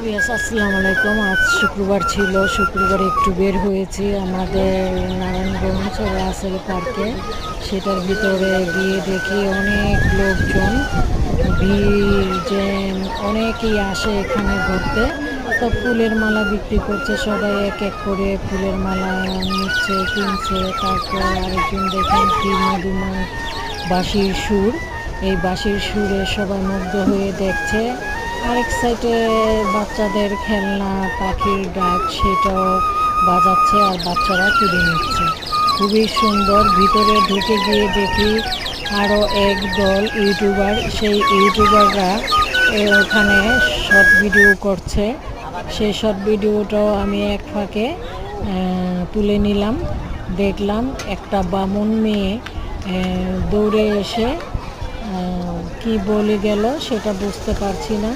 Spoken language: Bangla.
ইয়েস, আসসালামু আলাইকুম। আজ শুক্রবার ছিল, শুক্রবার একটু বের হয়েছি আমাদের নারায়ণগঞ্জ রাসেল পার্কে। সেটার ভিতরে গিয়ে দেখি অনেক লোকজন, ভিড় জ্যাম, অনেকেই আসে এখানে ঘুরতে। তো ফুলের মালা বিক্রি করছে, সবাই এক এক করে ফুলের মালা নিচ্ছে, কিনছে। তারপর আরেকজন দেখেন কি মধুময় বাঁশির সুর, এই বাঁশির সুরে সবাই মুগ্ধ হয়ে দেখছে। আরেক সাইডে বাচ্চাদের খেলনা, পাখির ডাক, সেটাও বাজাচ্ছে আর বাচ্চারা কিনে নিচ্ছে। খুবই সুন্দর। ভিতরে ঢুকে গিয়ে দেখি আরও এক দল ইউটিউবার, সেই ইউটিউবাররা ওখানে শর্ট ভিডিও করছে। সেই শর্ট ভিডিওটাও আমি এক ফাঁকে তুলে নিলাম। দেখলাম একটা বামুন মেয়ে দৌড়ে এসে কি বলে গেল সেটা বুঝতে পারছি না।